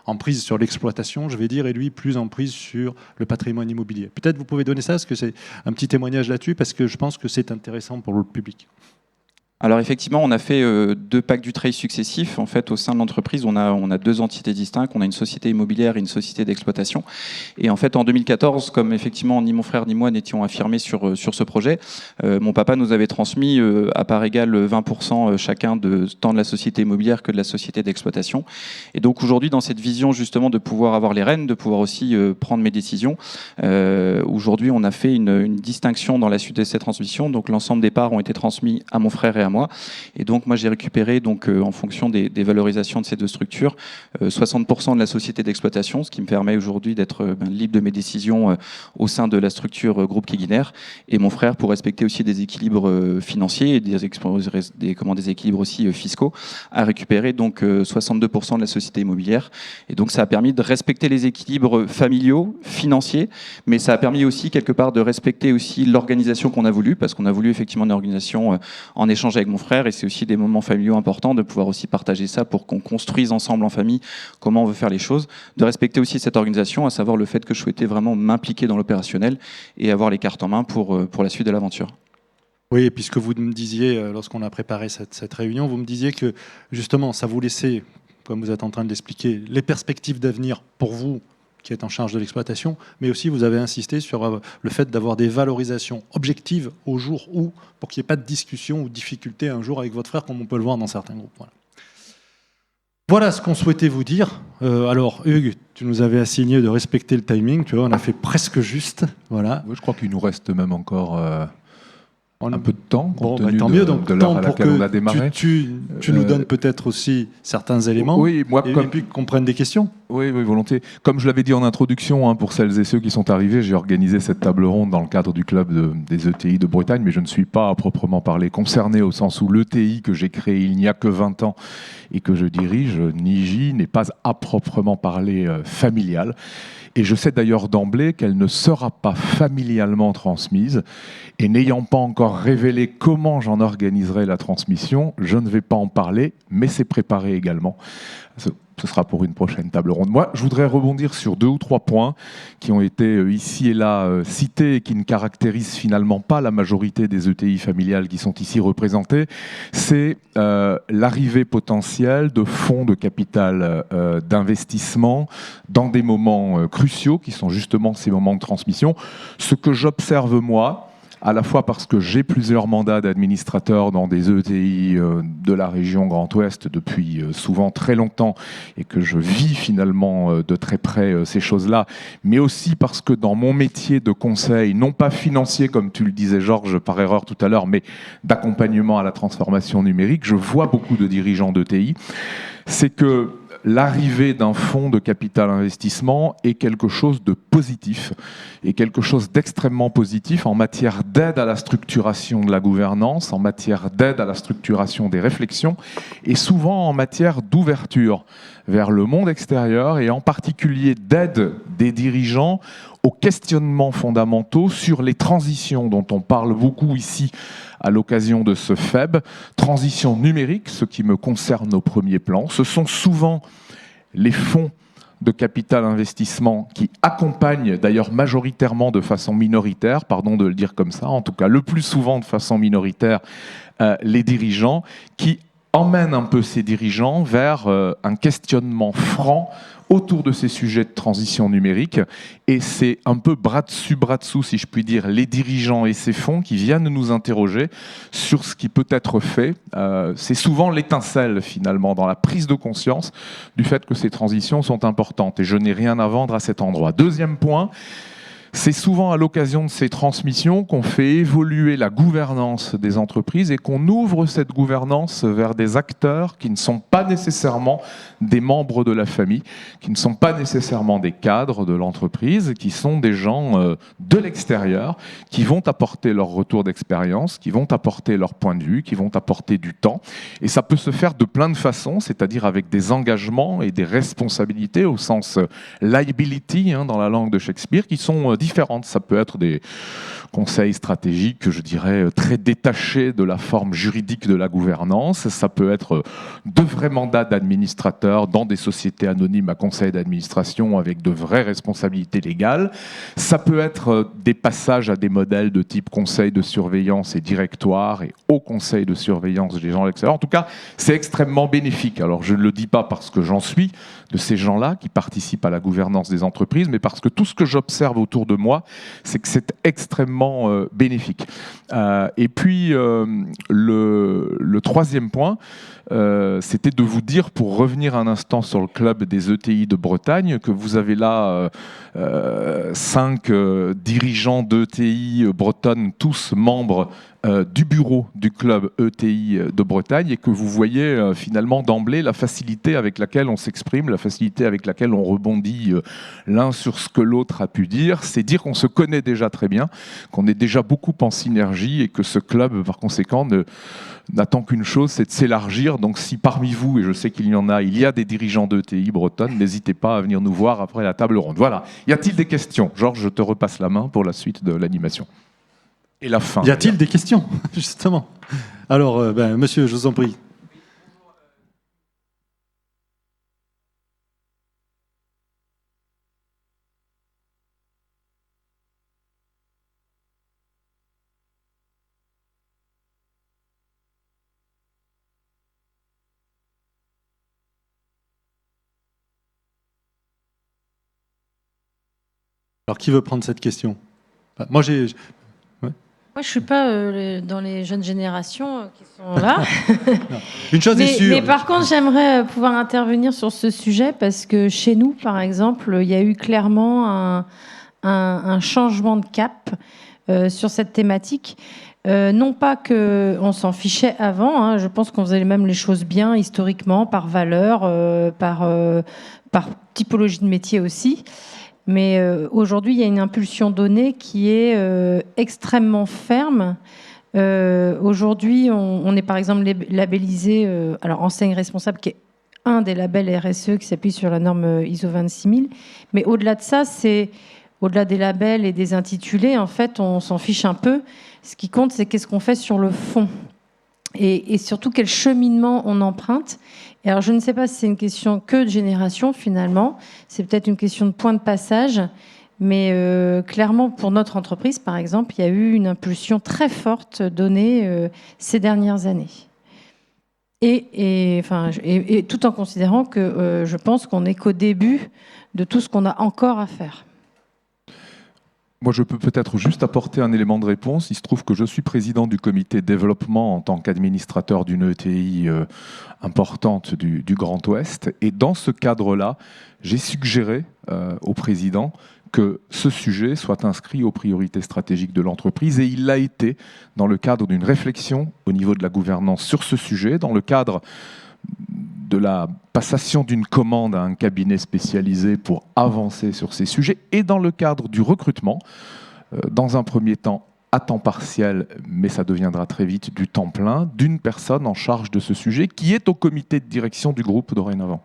en prise sur l'exploitation, je vais dire, et lui plus en prise sur le patrimoine immobilier. Peut-être vous pouvez donner ça, parce que c'est un petit témoignage là-dessus, parce que je pense que c'est intéressant pour le public. Alors effectivement, on a fait 2 packs du trail successifs. En fait, au sein de l'entreprise, on a 2 entités distinctes. On a une société immobilière et une société d'exploitation. Et en fait, en 2014, comme effectivement ni mon frère ni moi n'étions affirmés sur ce projet, mon papa nous avait transmis à part égale 20% chacun tant de la société immobilière que de la société d'exploitation. Et donc aujourd'hui, dans cette vision justement de pouvoir avoir les rênes, de pouvoir aussi prendre mes décisions, aujourd'hui, on a fait une distinction dans la suite de cette transmission. Donc l'ensemble des parts ont été transmis à mon frère et à moi. Et donc moi j'ai récupéré en fonction des valorisations de ces 2 structures 60% de la société d'exploitation, ce qui me permet aujourd'hui d'être libre de mes décisions au sein de la structure groupe Keguiner. Et mon frère, pour respecter aussi des équilibres financiers et des équilibres aussi fiscaux, a récupéré donc 62% de la société immobilière. Et donc ça a permis de respecter les équilibres familiaux, financiers, mais ça a permis aussi quelque part de respecter aussi l'organisation qu'on a voulu, parce qu'on a voulu effectivement une organisation en échange avec mon frère, et c'est aussi des moments familiaux importants de pouvoir aussi partager ça pour qu'on construise ensemble en famille comment on veut faire les choses, de respecter aussi cette organisation, à savoir le fait que je souhaitais vraiment m'impliquer dans l'opérationnel et avoir les cartes en main pour la suite de l'aventure. Oui, puisque vous me disiez, lorsqu'on a préparé cette réunion, vous me disiez que justement ça vous laissait, comme vous êtes en train de l'expliquer, les perspectives d'avenir pour vous qui êtes en charge de l'exploitation, mais aussi vous avez insisté sur le fait d'avoir des valorisations objectives au jour où, pour qu'il n'y ait pas de discussion ou de difficulté un jour avec votre frère, comme on peut le voir dans certains groupes. Voilà ce qu'on souhaitait vous dire. Alors, Hugues, tu nous avais assigné de respecter le timing, tu vois, on a fait presque juste. Voilà. Oui, je crois qu'il nous reste même encore un peu de temps, compte tenu tant mieux. Donc, de l'heure temps à pour laquelle on a que démarré. tu nous donnes peut-être aussi certains éléments, Oui, moi, et puis qu'on prenne des questions. Oui, volontiers. Comme je l'avais dit en introduction, pour celles et ceux qui sont arrivés, j'ai organisé cette table ronde dans le cadre du club des ETI de Bretagne, mais je ne suis pas à proprement parler concerné, au sens où l'ETI que j'ai créé il n'y a que 20 ans et que je dirige, Niji, n'est pas à proprement parler familiale. Et je sais d'ailleurs d'emblée qu'elle ne sera pas familialement transmise. Et n'ayant pas encore révélé comment j'en organiserai la transmission, je ne vais pas en parler, mais c'est préparé également. Ce sera pour une prochaine table ronde. Moi, je voudrais rebondir sur 2 ou 3 points qui ont été ici et là cités et qui ne caractérisent finalement pas la majorité des ETI familiales qui sont ici représentées. C'est l'arrivée potentielle de fonds de capital d'investissement dans des moments cruciaux qui sont justement ces moments de transmission. Ce que j'observe moi, à la fois parce que j'ai plusieurs mandats d'administrateur dans des ETI de la région Grand Ouest depuis souvent très longtemps et que je vis finalement de très près ces choses-là, mais aussi parce que dans mon métier de conseil, non pas financier comme tu le disais Georges par erreur tout à l'heure, mais d'accompagnement à la transformation numérique, je vois beaucoup de dirigeants d'ETI, c'est que l'arrivée d'un fonds de capital investissement est quelque chose de positif et quelque chose d'extrêmement positif en matière d'aide à la structuration de la gouvernance, en matière d'aide à la structuration des réflexions et souvent en matière d'ouverture vers le monde extérieur et en particulier d'aide des dirigeants aux questionnements fondamentaux sur les transitions dont on parle beaucoup ici à l'occasion de ce FEB, transition numérique, ce qui me concerne au premier plan. Ce sont souvent les fonds de capital investissement qui accompagnent, d'ailleurs majoritairement de façon minoritaire, pardon de le dire comme ça, en tout cas le plus souvent de façon minoritaire, les dirigeants, qui emmènent un peu ces dirigeants vers un questionnement franc autour de ces sujets de transition numérique. Et c'est un peu bras dessous, si je puis dire, les dirigeants et ces fonds qui viennent nous interroger sur ce qui peut être fait. C'est souvent l'étincelle, finalement, dans la prise de conscience du fait que ces transitions sont importantes. Et je n'ai rien à vendre à cet endroit. Deuxième point, c'est souvent à l'occasion de ces transmissions qu'on fait évoluer la gouvernance des entreprises et qu'on ouvre cette gouvernance vers des acteurs qui ne sont pas nécessairement des membres de la famille, qui ne sont pas nécessairement des cadres de l'entreprise, qui sont des gens de l'extérieur, qui vont apporter leur retour d'expérience, qui vont apporter leur point de vue, qui vont apporter du temps. Et ça peut se faire de plein de façons, c'est-à-dire avec des engagements et des responsabilités au sens liability dans la langue de Shakespeare, qui sont différentes. Ça peut être des conseils stratégiques, je dirais, très détachés de la forme juridique de la gouvernance. Ça peut être de vrais mandats d'administrateurs dans des sociétés anonymes à conseil d'administration avec de vraies responsabilités légales. Ça peut être des passages à des modèles de type conseil de surveillance et directoire et haut conseil de surveillance des gens à l'extérieur. En tout cas, c'est extrêmement bénéfique. Alors, je ne le dis pas parce que j'en suis de ces gens-là qui participent à la gouvernance des entreprises, mais parce que tout ce que j'observe autour de moi, c'est que c'est extrêmement bénéfique. Et puis, le troisième point, c'était de vous dire, pour revenir un instant sur le club des ETI de Bretagne, que vous avez là 5 dirigeants d'ETI bretonnes, tous membres du bureau du club ETI de Bretagne, et que vous voyez finalement d'emblée la facilité avec laquelle on s'exprime, la facilité avec laquelle on rebondit l'un sur ce que l'autre a pu dire. C'est dire qu'on se connaît déjà très bien, qu'on est déjà beaucoup en synergie et que ce club, par conséquent, n'attend qu'une chose, c'est de s'élargir. Donc si parmi vous, et je sais qu'il y en a, il y a des dirigeants d'ETI bretonnes, n'hésitez pas à venir nous voir après la table ronde. Voilà. Y a-t-il des questions? Georges, je te repasse la main pour la suite de l'animation. Et la fin. Y a-t-il des questions, justement? Alors, monsieur, je vous en prie. Alors, qui veut prendre cette question? Moi, j'ai... Moi, je ne suis pas dans les jeunes générations qui sont là. Une chose est sûre. Mais par contre, j'aimerais pouvoir intervenir sur ce sujet parce que chez nous, par exemple, il y a eu clairement un changement de cap sur cette thématique. Non pas qu'on s'en fichait avant, hein, je pense qu'on faisait même les choses bien historiquement, par valeur, par typologie de métier aussi. Mais aujourd'hui, il y a une impulsion donnée qui est extrêmement ferme. Aujourd'hui, on est par exemple labellisé, alors enseigne responsable, qui est un des labels RSE qui s'appuie sur la norme ISO 26000. Mais au-delà de ça, c'est au-delà des labels et des intitulés, en fait, on s'en fiche un peu. Ce qui compte, c'est qu'est-ce qu'on fait sur le fond. Et surtout, quel cheminement on emprunte. Et alors, je ne sais pas si c'est une question que de génération, finalement. C'est peut-être une question de point de passage. Mais clairement, pour notre entreprise, par exemple, il y a eu une impulsion très forte donnée ces dernières années. Et tout en considérant que je pense qu'on n'est qu'au début de tout ce qu'on a encore à faire. Moi, je peux peut-être juste apporter un élément de réponse. Il se trouve que je suis président du comité développement en tant qu'administrateur d'une ETI importante du Grand Ouest. Et dans ce cadre-là, j'ai suggéré au président que ce sujet soit inscrit aux priorités stratégiques de l'entreprise. Et il l'a été dans le cadre d'une réflexion au niveau de la gouvernance sur ce sujet, dans le cadre de la passation d'une commande à un cabinet spécialisé pour avancer sur ces sujets, et dans le cadre du recrutement, dans un premier temps à temps partiel, mais ça deviendra très vite du temps plein, d'une personne en charge de ce sujet qui est au comité de direction du groupe dorénavant.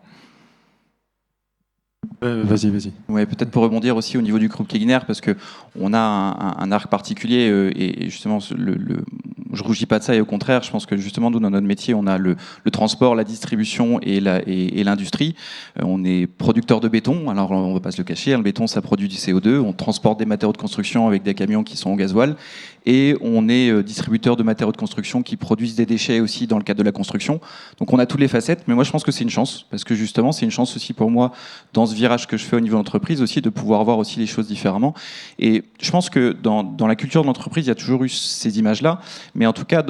Vas-y. Ouais, peut-être pour rebondir aussi au niveau du groupe Kegner, parce qu'on a un arc particulier et justement, je rougis pas de ça, et au contraire, je pense que justement, nous, dans notre métier, on a le transport, la distribution et l'industrie. On est producteur de béton, alors on ne va pas se le cacher, le béton, ça produit du CO2, on transporte des matériaux de construction avec des camions qui sont au gasoil, et on est distributeur de matériaux de construction qui produisent des déchets aussi dans le cadre de la construction. Donc on a toutes les facettes, mais moi je pense que c'est une chance, parce que justement c'est une chance aussi pour moi, dans ce virage que je fais au niveau d'entreprise aussi, de pouvoir voir aussi les choses différemment. Et je pense que dans la culture de l'entreprise, il y a toujours eu ces images-là, mais en tout cas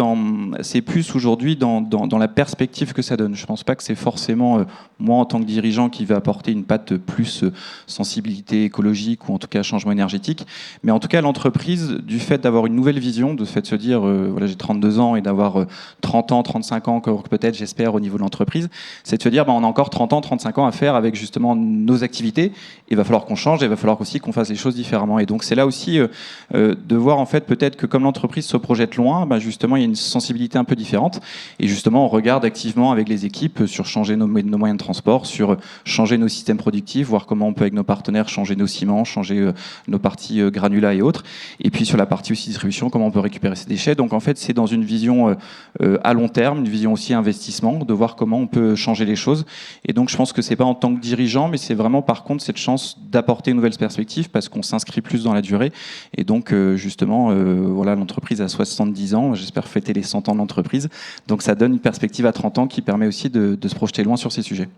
c'est plus aujourd'hui dans la perspective que ça donne. Je ne pense pas que c'est forcément moi en tant que dirigeant qui va apporter une patte plus sensibilité écologique ou en tout cas changement énergétique, mais en tout cas l'entreprise, du fait d'avoir une nouvelle vision, de fait de se dire voilà, j'ai 32 ans et d'avoir 30 ans, 35 ans peut-être, j'espère, au niveau de l'entreprise, c'est de se dire on a encore 30 ans, 35 ans à faire avec justement nos activités, et il va falloir qu'on change, et il va falloir aussi qu'on fasse les choses différemment. Et donc c'est là aussi de voir en fait peut-être que comme l'entreprise se projette loin, justement il y a une sensibilité un peu différente, et justement on regarde activement avec les équipes sur changer nos moyens de transport, sur changer nos systèmes productifs, voir comment on peut avec nos partenaires changer nos ciments, changer nos parties granulats et autres, et puis sur la partie aussi distribution, comment on peut récupérer ces déchets. Donc en fait c'est dans une vision à long terme, une vision aussi investissement, de voir comment on peut changer les choses. Et donc je pense que c'est pas en tant que dirigeant, mais c'est vraiment par contre cette chance d'apporter une nouvelle perspective, parce qu'on s'inscrit plus dans la durée. Et donc justement voilà, l'entreprise a 70 ans, j'espère fêter les 100 ans de l'entreprise, donc ça donne une perspective à 30 ans qui permet aussi de se projeter loin sur ces sujets.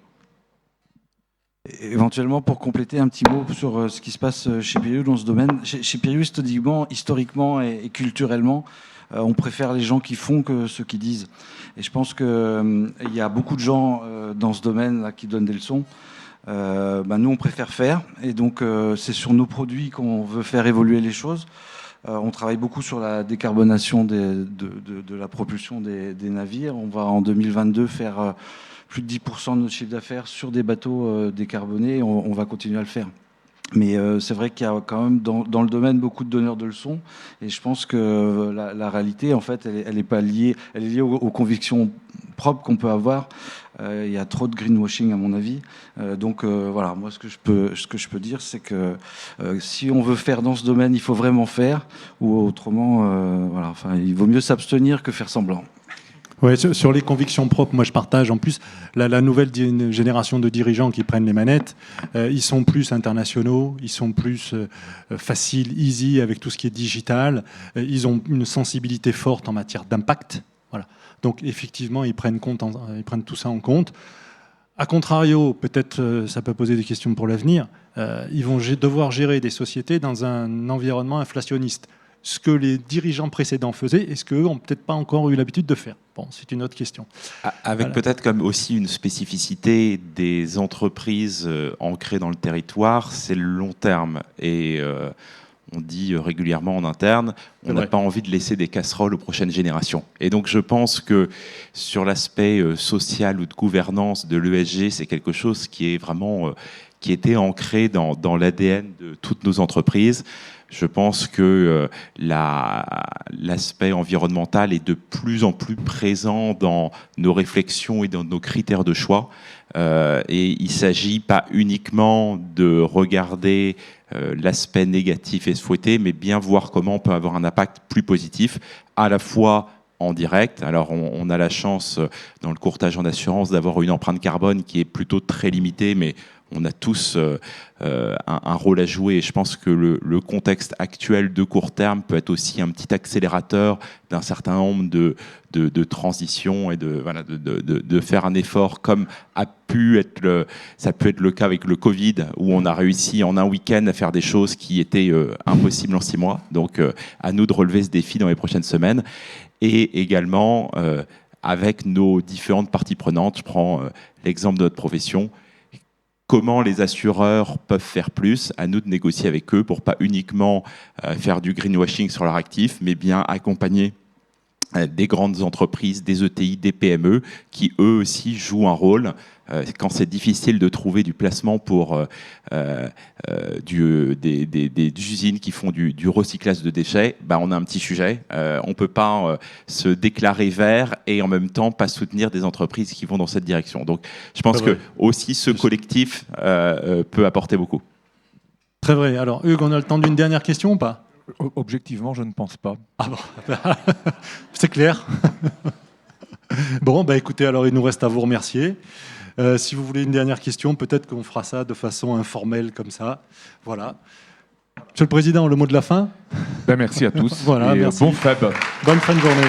Éventuellement, pour compléter un petit mot sur ce qui se passe chez Périou dans ce domaine, chez Périou, historiquement et culturellement, on préfère les gens qui font que ceux qui disent. Et je pense qu'il y a beaucoup de gens dans ce domaine là, qui donnent des leçons. Nous, on préfère faire. Et donc, c'est sur nos produits qu'on veut faire évoluer les choses. On travaille beaucoup sur la décarbonation de la propulsion des navires. On va en 2022 faire plus de 10% de notre chiffre d'affaires sur des bateaux décarbonés. On va continuer à le faire. Mais c'est vrai qu'il y a quand même dans le domaine beaucoup de donneurs de leçons. Et je pense que la réalité, en fait, elle est pas liée. Elle est liée aux convictions propres qu'on peut avoir. Il y a trop de greenwashing à mon avis. Donc voilà, moi ce que je peux dire, c'est que si on veut faire dans ce domaine, il faut vraiment faire. Ou autrement, voilà, enfin, il vaut mieux s'abstenir que faire semblant. Ouais, sur les convictions propres, moi je partage. En plus, la nouvelle génération de dirigeants qui prennent les manettes, ils sont plus internationaux, ils sont plus faciles, easy avec tout ce qui est digital. Ils ont une sensibilité forte en matière d'impact. Voilà. Donc effectivement, ils prennent tout ça en compte. A contrario, peut-être ça peut poser des questions pour l'avenir. Ils vont devoir gérer des sociétés dans un environnement inflationniste. Ce que les dirigeants précédents faisaient et ce qu'eux n'ont peut-être pas encore eu l'habitude de faire. Bon, c'est une autre question. Avec peut-être comme aussi une spécificité des entreprises ancrées dans le territoire, c'est le long terme. Et on dit régulièrement en interne, on n'a pas envie de laisser des casseroles aux prochaines générations. Et donc je pense que sur l'aspect social ou de gouvernance de l'ESG, c'est quelque chose qui est vraiment qui était ancré dans l'ADN de toutes nos entreprises. Je pense que l'aspect environnemental est de plus en plus présent dans nos réflexions et dans nos critères de choix. Et il ne s'agit pas uniquement de regarder l'aspect négatif et souhaité, mais bien voir comment on peut avoir un impact plus positif, à la fois en direct. Alors on a la chance dans le courtage en assurance d'avoir une empreinte carbone qui est plutôt très limitée, mais on a tous un rôle à jouer, et je pense que le contexte actuel de court terme peut être aussi un petit accélérateur d'un certain nombre de transitions et de faire un effort, comme ça peut être le cas avec le Covid, où on a réussi en un week-end à faire des choses qui étaient impossibles en 6 mois. Donc à nous de relever ce défi dans les prochaines semaines, et également avec nos différentes parties prenantes. Je prends l'exemple de notre profession. Comment les assureurs peuvent faire plus, à nous de négocier avec eux pour pas uniquement faire du greenwashing sur leur actif, mais bien accompagner des grandes entreprises, des ETI, des PME, qui eux aussi jouent un rôle. Quand c'est difficile de trouver du placement pour des usines qui font du recyclage de déchets, on a un petit sujet. On ne peut pas se déclarer vert et en même temps pas soutenir des entreprises qui vont dans cette direction. Donc je pense que aussi ce collectif peut apporter beaucoup. Très vrai. Alors Hugues, on a le temps d'une dernière question ou pas ? Objectivement, je ne pense pas. Ah bon, c'est clair. Bon, écoutez, alors il nous reste à vous remercier. Si vous voulez une dernière question, peut-être qu'on fera ça de façon informelle comme ça. Voilà. Monsieur le Président, le mot de la fin ? Merci à tous. Voilà, et merci. Bon FEB. Bonne fin de journée.